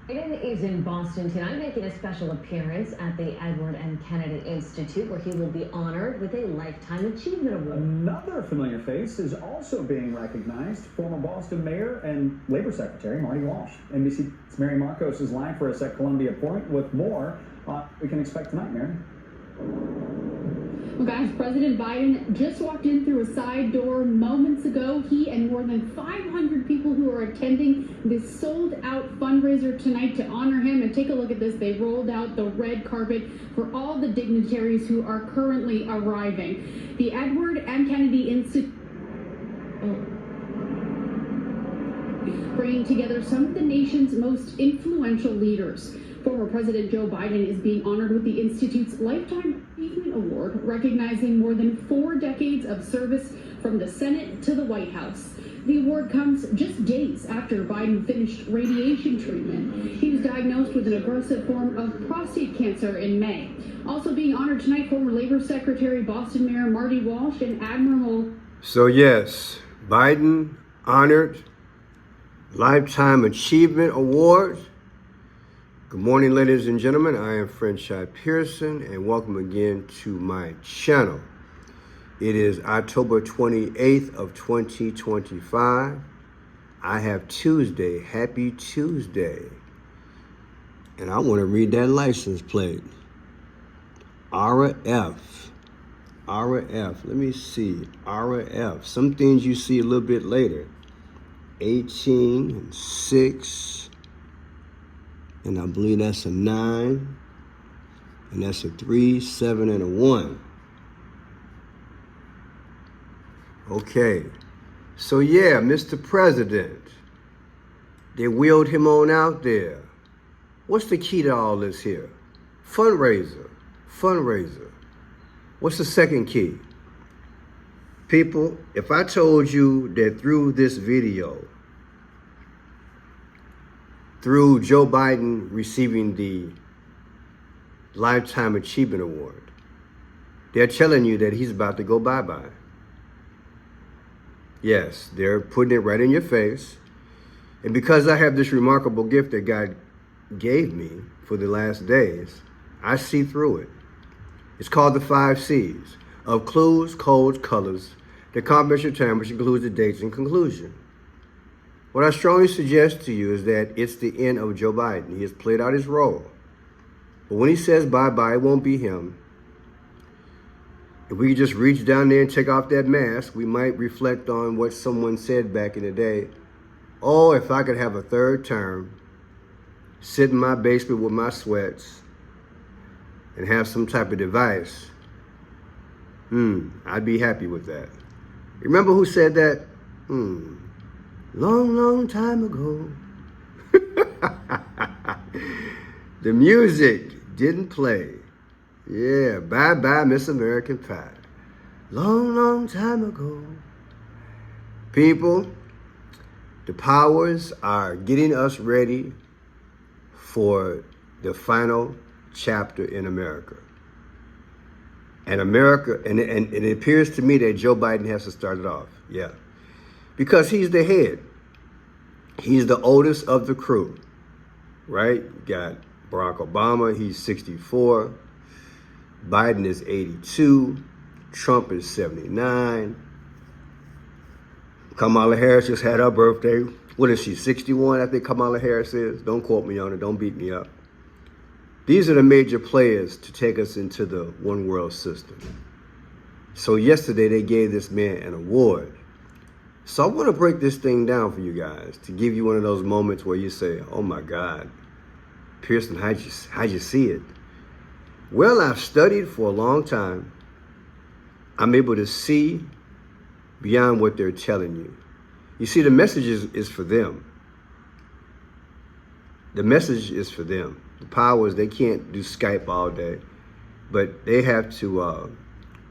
Biden is in Boston tonight, making a special appearance at the Edward M. Kennedy Institute, where he will be honored with a Lifetime Achievement Award. Another familiar face is also being recognized, former Boston Mayor and Labor Secretary Marty Walsh. NBC's Mary Marcos is live for us at Columbia Point with more we can expect tonight, Mary. Well, guys, President Biden just walked in through a side door moments ago. He and more than 500 people who are attending this sold-out fundraiser tonight to honor him. And take a look at this. They rolled out the red carpet for all the dignitaries who are currently arriving. The Edward M. Kennedy Institute bringing together some of the nation's most influential leaders. Former President Joe Biden is being honored with the Institute's Lifetime Achievement Award, recognizing more than 4 decades of service from the Senate to the White House. The award comes just days after Biden finished radiation treatment. He was diagnosed with an aggressive form of prostate cancer in May. Also being honored tonight, former Labor Secretary, Boston Mayor Marty Walsh, and Admiral. So yes, Biden honored Lifetime Achievement Award. Good morning, ladies and gentlemen. I am Franchise Pearson, and welcome again to my channel. It is October 28th of 2025. I have Tuesday. Happy Tuesday. And I want to read that license plate. RF. RF. Let me see. RF. Some things you see a little bit later. 18 and 6. And I believe that's a 9, and that's a 3, 7, and a 1. Okay, so yeah, Mr. President, they wheeled him on out there. What's the key to all this here? Fundraiser, fundraiser. What's the second key? People, if I told you that through this video, through Joe Biden receiving the Lifetime Achievement Award, they're telling you that he's about to go bye-bye. Yes, they're putting it right in your face. And because I have this remarkable gift that God gave me for the last days, I see through it. It's called the 5 C's of clues, codes, colors, the combination of time, which includes the dates and conclusion. What I strongly suggest to you is that it's the end of Joe Biden. He has played out his role. But when he says bye-bye, it won't be him. If we just reach down there and take off that mask, we might reflect on what someone said back in the day. Oh, if I could have a third term, sit in my basement with my sweats, and have some type of device, I'd be happy with that. Remember who said that? Long, long time ago. The music didn't play. Yeah, bye-bye, Miss American Pie. Long, long time ago. People, the powers are getting us ready for the final chapter in America. And America, and it appears to me that Joe Biden has to start it off. Yeah. Because he's the head. He's the oldest of the crew, right? You got Barack Obama, he's 64. Biden is 82. Trump is 79. Kamala Harris just had her birthday. What is she, 61? I think Kamala Harris is. Don't quote me on it. Don't beat me up. These are the major players to take us into the one world system. So yesterday they gave this man an award. So I want to break this thing down for you guys to give you one of those moments where you say, oh my God, Pearson, how'd you see it? Well, I've studied for a long time. I'm able to see beyond what they're telling you. You see, the message is for them. The message is for them. The powers, they can't do Skype all day, but they have to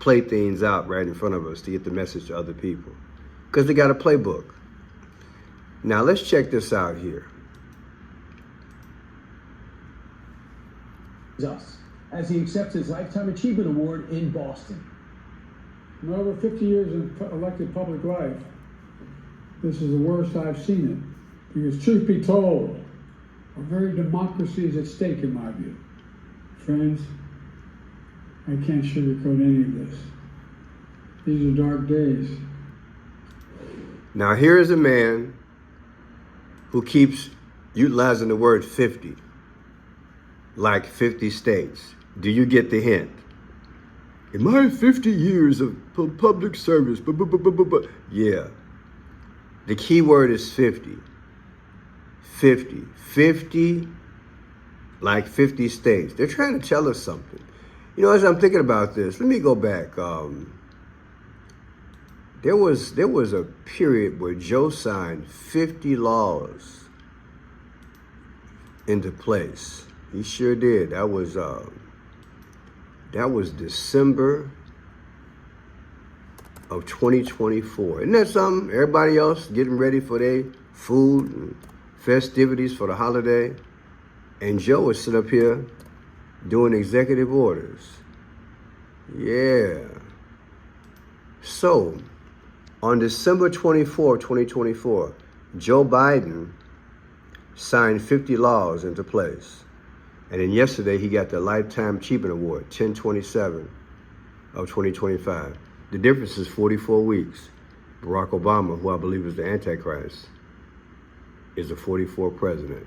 play things out right in front of us to get the message to other people. Because they got a playbook. Now let's check this out here. Us as he accepts his Lifetime Achievement Award in Boston. In over 50 years of elected public life, this is the worst I've seen it. Because truth be told, Our very democracy is at stake, in my view. Friends, I can't sugarcoat any of this. These are dark days. Now here is a man who keeps utilizing the word 50, like 50 states. Do you get the hint? In my 50 years of public service, yeah. The key word is 50. 50. 50, like 50 states. They're trying to tell us something. You know, as I'm thinking about this, let me go back. There was a period where Joe signed 50 laws into place. He sure did. That was December of 2024. Isn't that something? Everybody else getting ready for their food and festivities for the holiday. And Joe is sitting up here doing executive orders. Yeah. So, on December 24, 2024, Joe Biden signed 50 laws into place. And then yesterday, he got the Lifetime Achievement Award, 10/27 of 2025. The difference is 44 weeks. Barack Obama, who I believe is the Antichrist, is the 44th president.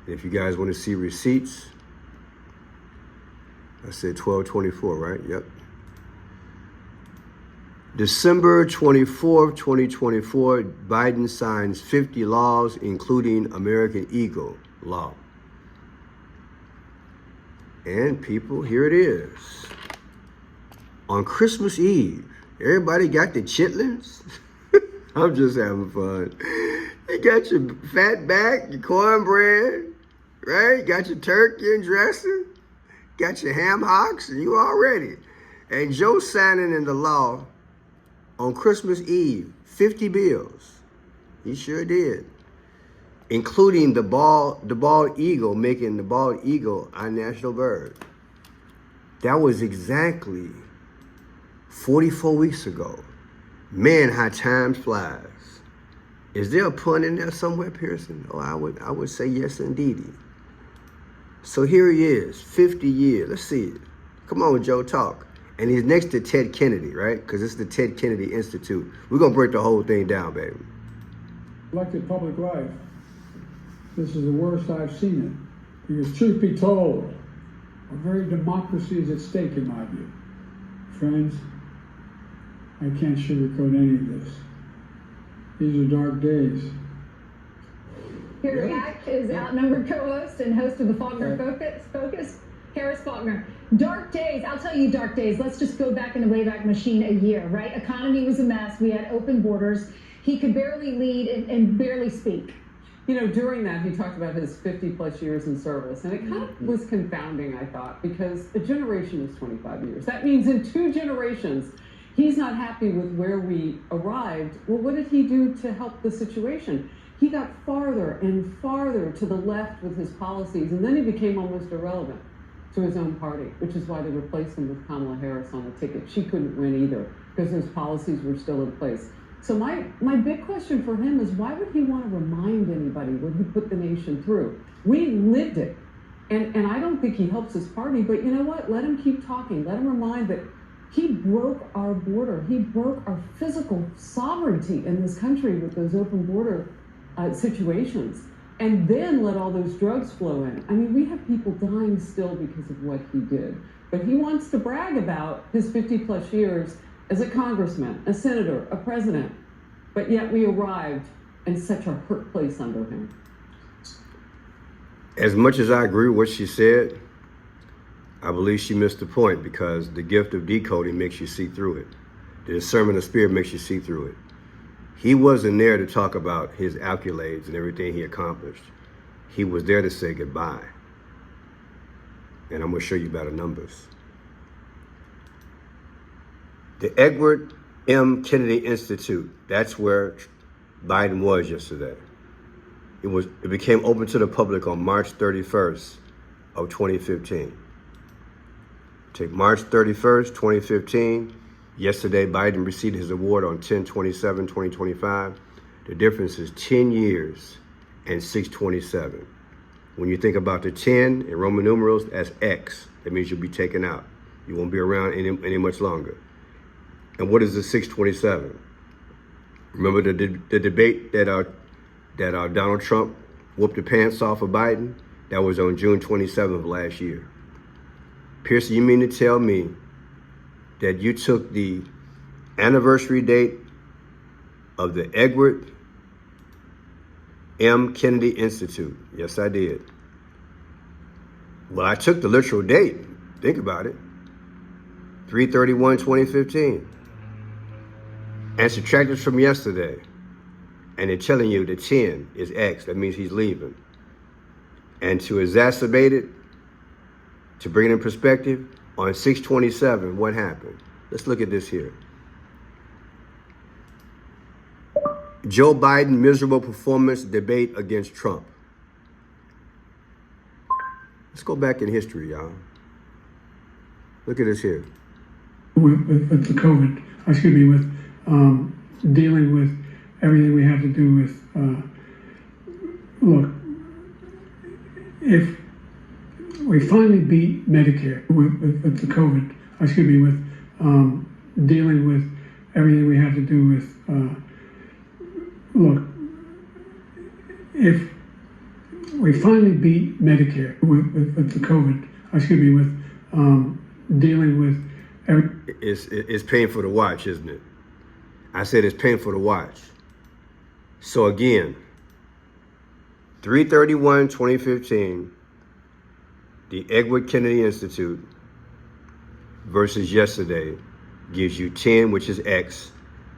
And if you guys want to see receipts, I said 12/24, right? Yep. December 24th, 2024, Biden signs 50 laws, including American Eagle law. And people, here it is. On Christmas Eve, everybody got the chitlins? I'm just having fun. You got your fat back, your cornbread, right? Got your turkey and dressing, got your ham hocks, and you all ready. And Joe signing in the law on Christmas Eve, 50 bills. He sure did. Including the bald eagle, making the bald eagle our national bird. That was exactly 44 weeks ago. Man, how time flies. Is there a pun in there somewhere, Pearson? Oh, I would say yes, indeedy. So here he is, 50 years. Let's see it. Come on, Joe, talk. And he's next to Ted Kennedy, right? Because it's the Ted Kennedy Institute. We're going to break the whole thing down, baby. Elected public life. This is the worst I've seen it. Because truth be told, our very democracy is at stake, in my view. Friends, I can't sugarcoat any of this. These are dark days. Here to react is outnumbered co-host and host of the Faulkner Focus, Harris Faulkner. Dark days, I'll tell you dark days. Let's just go back in the Wayback Machine a year, right? Economy was a mess. We had open borders. He could barely lead and barely speak. You know, during that, he talked about his 50 plus years in service, and it kind of was confounding, I thought, because a generation is 25 years. That means in 2 generations, he's not happy with where we arrived. Well, what did he do to help the situation? He got farther and farther to the left with his policies, and then he became almost irrelevant to his own party, which is why they replaced him with Kamala Harris on the ticket. She couldn't win either because his policies were still in place. So my big question for him is, why would he want to remind anybody what he put the nation through? We lived it. And I don't think he helps his party, but you know what? Let him keep talking. Let him remind that he broke our border. He broke our physical sovereignty in this country with those open border situations. And then let all those drugs flow in. I mean, we have people dying still because of what he did. But he wants to brag about his 50 plus years as a congressman, a senator, a president, but yet we arrived in such a hurt place under him. As much as I agree with what she said, I believe she missed the point, because the gift of decoding makes you see through it. The discernment of spirit makes you see through it. He wasn't there to talk about his accolades and everything he accomplished. He was there to say goodbye. And I'm going to show you by the numbers. The Edward M. Kennedy Institute, that's where Biden was yesterday. It became open to the public on March 31st of 2015. Take March 31st, 2015. Yesterday, Biden received his award on 10/27/2025. The difference is 10 years and 6/27. When you think about the 10 in Roman numerals, that's X. That means you'll be taken out. You won't be around any much longer. And what is the 627? Remember the debate that Donald Trump whooped the pants off of Biden? That was on June 27th of last year. Pearson, you mean to tell me that you took the anniversary date of the Edward M. Kennedy Institute? Yes, I did. Well, I took the literal date. Think about it. 3/31/2015. And subtracted from yesterday. And they're telling you the 10 is X. That means he's leaving. And to exacerbate it, to bring it in perspective, on 6/27, what happened? Let's look at this here. Joe Biden, miserable performance, debate against Trump. Let's go back in history, y'all. Look at this here. With the COVID, with dealing with everything we have to do with, look, if we finally beat Medicare with the COVID, with dealing with everything we have to do with, look, if we finally beat Medicare with the COVID, with dealing with everything. It's painful to watch, isn't it? I said it's painful to watch. So again, 3/31/2015, the Edward Kennedy Institute versus yesterday gives you 10, which is X,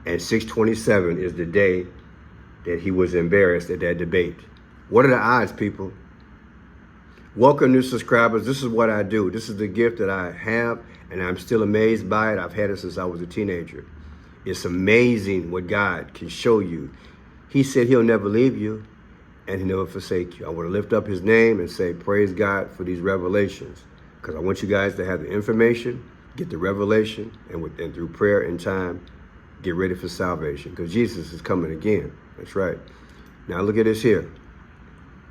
and 6/27 is the day that he was embarrassed at that debate. What are the odds, people? Welcome, new subscribers. This is what I do. This is the gift that I have, and I'm still amazed by it. I've had it since I was a teenager. It's amazing what God can show you. He said he'll never leave you, and he'll never forsake you. I want to lift up his name and say, praise God for these revelations, because I want you guys to have the information, get the revelation, and through prayer and time, get ready for salvation, because Jesus is coming again. That's right. Now look at this here.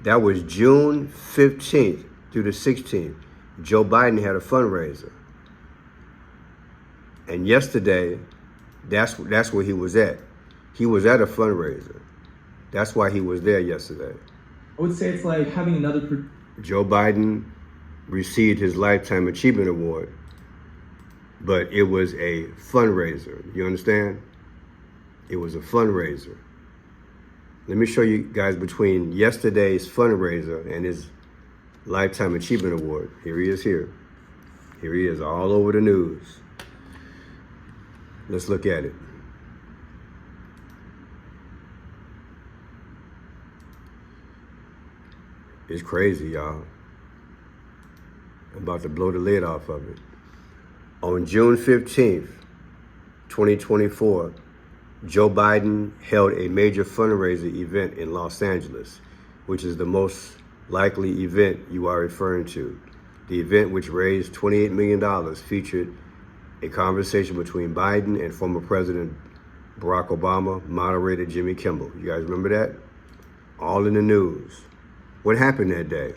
That was June 15th through the 16th. Joe Biden had a fundraiser. And yesterday, that's where he was at. He was at a fundraiser. That's why he was there yesterday. I would say it's like having another... Joe Biden received his Lifetime Achievement Award, but it was a fundraiser. You understand? It was a fundraiser. Let me show you guys between yesterday's fundraiser and his Lifetime Achievement Award. Here he is here. Here he is all over the news. Let's look at it. It's crazy, y'all. I'm about to blow the lid off of it. On June 15th, 2024, Joe Biden held a major fundraiser event in Los Angeles, which is the most likely event you are referring to. The event, which raised $28 million, featured a conversation between Biden and former President Barack Obama, moderator Jimmy Kimmel. You guys remember that? All in the news. What happened that day?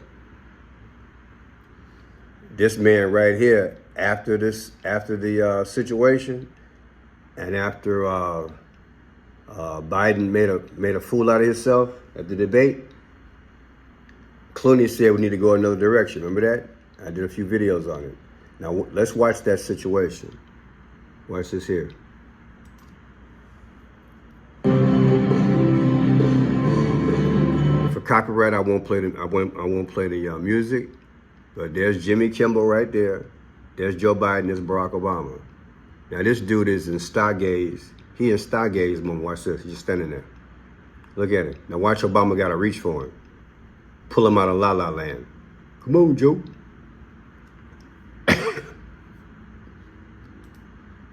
This man right here, after the situation, and after Biden made a fool out of himself at the debate, Clooney said we need to go another direction. Remember that? I did a few videos on it. Now let's watch that situation. Watch this here. For copyright, I won't play the music. But there's Jimmy Kimmel right there. There's Joe Biden. There's Barack Obama. Now this dude is in stargaze. He in stargaze mode. Watch this. He's just standing there. Look at it. Now watch Obama gotta reach for him. Pull him out of La La Land. Come on, Joe.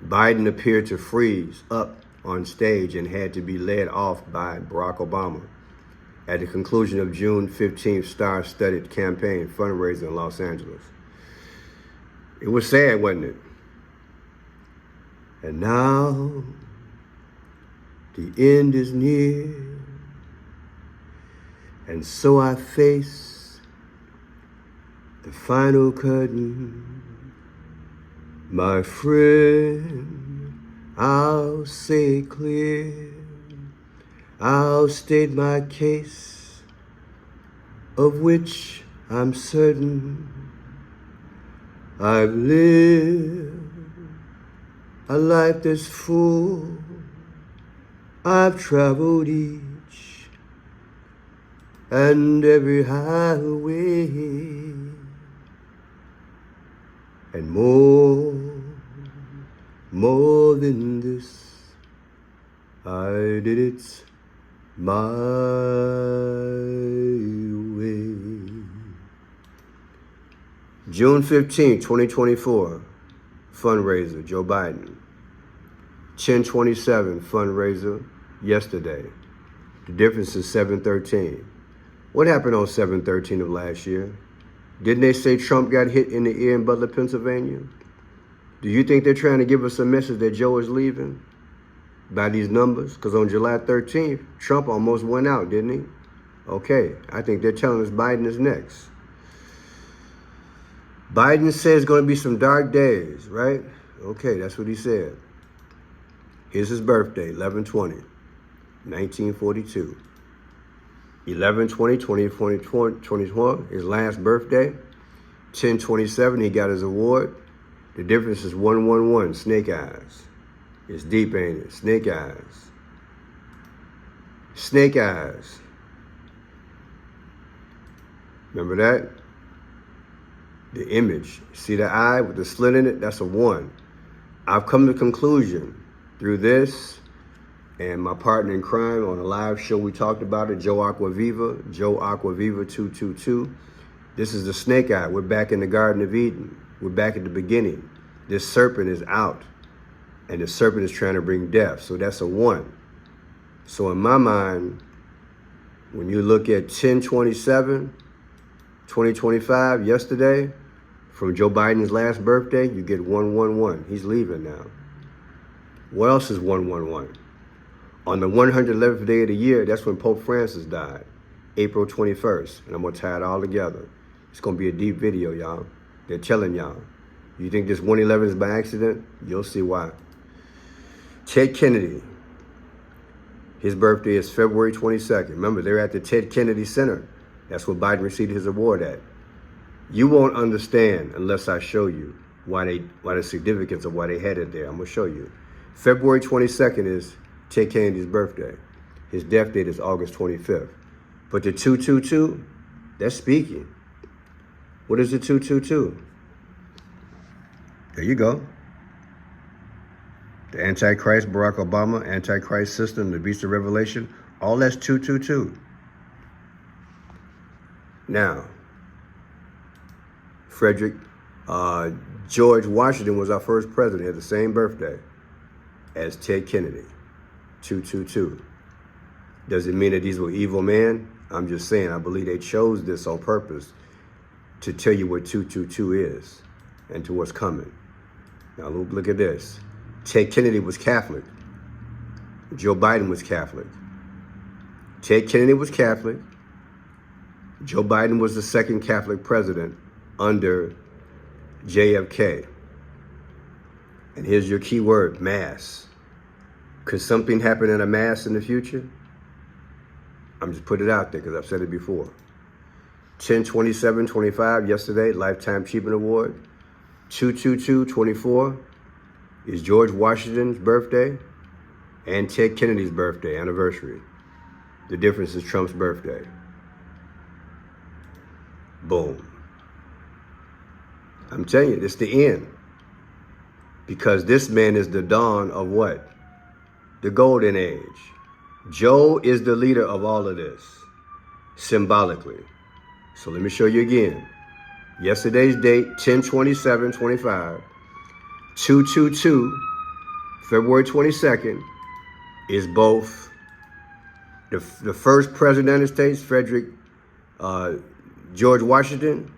Biden appeared to freeze up on stage and had to be led off by Barack Obama at the conclusion of June 15th star-studded campaign fundraiser in Los Angeles. It was sad, wasn't it? And now the end is near, and so I face the final curtain, my friend, I'll say it clear. I'll state my case, of which I'm certain. I've lived a life that's full. I've traveled each and every highway, and more than this, I did it my way. June 15, 2024, fundraiser, Joe Biden. 10/27 fundraiser yesterday. The difference is 7/13. What happened on 7/13 of last year? Didn't they say Trump got hit in the ear in Butler, Pennsylvania? Do you think they're trying to give us a message that Joe is leaving by these numbers? Because on July 13th, Trump almost went out, didn't he? Okay, I think they're telling us Biden is next. Biden says going to be some dark days, right? Okay, that's what he said. Here's his birthday, 11/20, 1942. 11/20/2021, his last birthday. 10/27, he got his award. The difference is 111, snake eyes. It's deep, ain't it? Snake eyes. Snake eyes. Remember that? The image. See the eye with the slit in it? That's a 1. I've come to the conclusion through this and my partner in crime on a live show, we talked about it, Joe Aquaviva 222. This is the snake eye. We're back in the Garden of Eden. We're back at the beginning. This serpent is out, and the serpent is trying to bring death. So that's a 1. So in my mind, when you look at 10/27/2025, yesterday, from Joe Biden's last birthday, you get 111. He's leaving now. What else is 111? On the 111th day of the year, that's when Pope Francis died, April 21st. And I'm going to tie it all together. It's going to be a deep video, y'all. They're telling y'all. You think this 111 is by accident? You'll see why. Ted Kennedy. His birthday is February 22nd. Remember, they're at the Ted Kennedy Center. That's where Biden received his award at. You won't understand unless I show you why the significance of why they had it there. I'm going to show you. February 22nd is Ted Kennedy's birthday. His death date is August 25th. But the 222, that's speaking. What is the 222? There you go. The Antichrist, Barack Obama, Antichrist system, the beast of Revelation, all that's 222. Now, George Washington was our first president. He had the same birthday as Ted Kennedy, 222. Does it mean that these were evil men? I'm just saying, I believe they chose this on purpose to tell you what 222 is and to what's coming. Now look at this. Ted Kennedy was Catholic. Joe Biden was Catholic. Ted Kennedy was Catholic. Joe Biden was the second Catholic president under JFK. And here's your key word, mass. Could something happen in a mass in the future? I'm just putting it out there because I've said it before. 10/27/25, yesterday, Lifetime Achievement Award. 2/22/24 is George Washington's birthday and Ted Kennedy's birthday anniversary. The difference is Trump's birthday. Boom. I'm telling you, it's the end. Because this man is the dawn of what? The golden age. Joe is the leader of all of this, symbolically. So let me show you again. Yesterday's date, 10/27/25, 2/22, February 22nd, is both the first president of the United States, George Washington,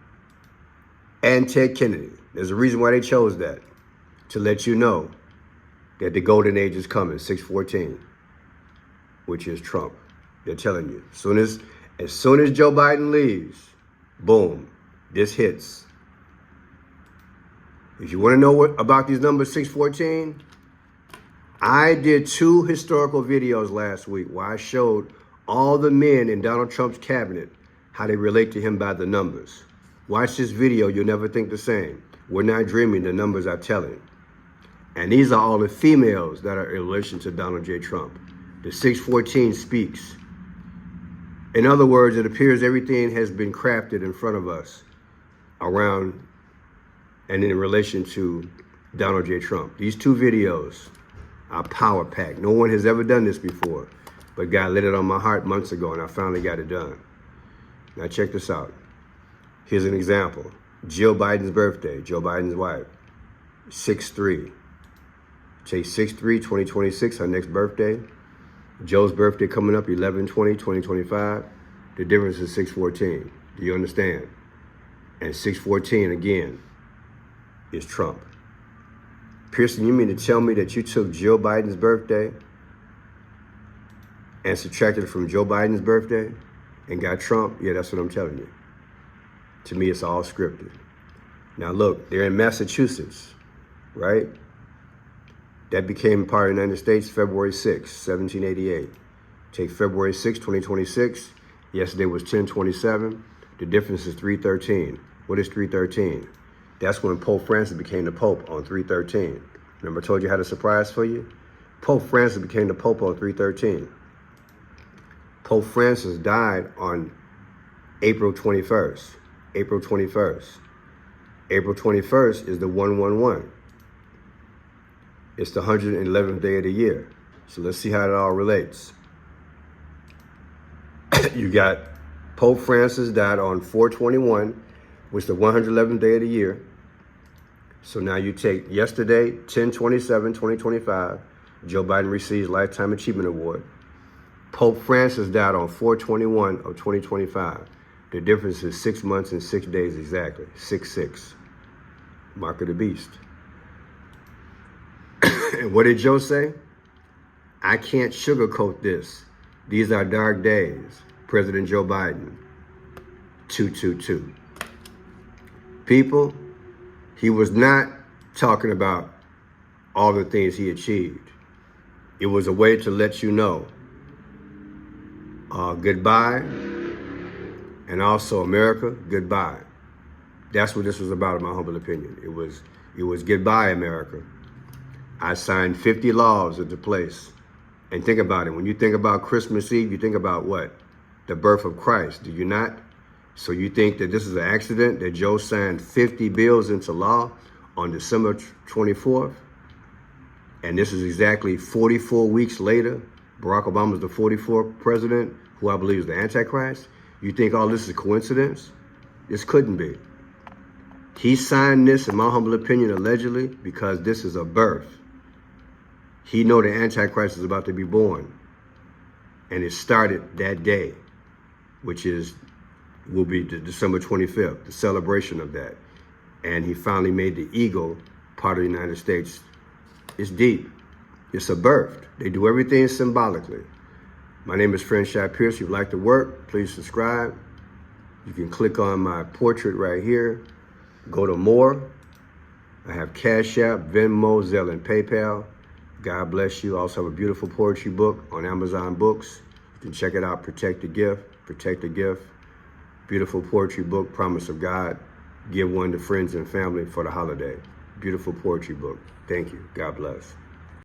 and Ted Kennedy. There's a reason why they chose that, to let you know that the golden age is coming, 6/14, which is Trump. They're telling you. As soon as Joe Biden leaves, boom, this hits. If you want to know what about these numbers 614, I did 2 historical videos last week where I showed all the men in Donald Trump's cabinet how they relate to him by the numbers. Watch this video, you'll never think the same. We're not dreaming, the numbers are telling. And these are all the females that are in relation to Donald J. Trump. The 614 speaks. In other words, it appears everything has been crafted in front of us around and in relation to Donald J. Trump. These 2 videos are power packed. No one has ever done this before, but God lit it on my heart months ago and I finally got it done. Now check this out. Here's an example. Jill Biden's birthday, Joe Biden's wife, 6-3. Take 6-3, 2026, her next birthday. Joe's birthday coming up, 11-20, 2025. The difference is 614. Do you understand? And 614, again, is Trump. Pearson, you mean to tell me that you took Jill Biden's birthday and subtracted it from Joe Biden's birthday and got Trump? Yeah, that's what I'm telling you. To me, it's all scripted. Now look, they're in Massachusetts, right? That became part of the United States February 6, 1788. Take February 6, 2026. Yesterday was 10/27. The difference is 3/13. What is 3/13? That's when Pope Francis became the Pope on 3/13. Remember I told you I had a surprise for you? Pope Francis became the Pope on 3/13. Pope Francis died on April 21st. April 21st. April 21st is the 111. It's the 111th day of the year. So let's see how it all relates. You got Pope Francis died on 4/21, which is the 111th day of the year. So now you take yesterday, 10/27/2025, Joe Biden receives Lifetime Achievement Award. Pope Francis died on 4/21 of 2025. The difference is 6 months and 6 days exactly, 6/6. Mark of the beast. And what did Joe say? I can't sugarcoat this. These are dark days. President Joe Biden, 222. People, he was not talking about all the things he achieved. It was a way to let you know goodbye, and also America, goodbye. That's what this was about, in my humble opinion. It was goodbye, America. I signed 50 laws into place. And think about it. When you think about Christmas Eve, you think about what? The birth of Christ. Do you not? So you think that this is an accident that Joe signed 50 bills into law on December 24th? And this is exactly 44 weeks later. Barack Obama's the 44th president, who I believe is the Antichrist. You think all this is coincidence? This couldn't be. He signed this, in my humble opinion, allegedly, because this is a birth. He know the Antichrist is about to be born. And it started that day, which will be December 25th, the celebration of that. And he finally made the eagle part of the United States. It's deep. It's a birth. They do everything symbolically. My name is Franchise Pierce. If you'd like to work, please subscribe. You can click on my portrait right here. Go to more. I have Cash App, Venmo, Zelle, and PayPal. God bless you. I also have a beautiful poetry book on Amazon Books. You can check it out, Protect the Gift, Protect the Gift. Beautiful poetry book, Promise of God. Give one to friends and family for the holiday. Beautiful poetry book. Thank you. God bless.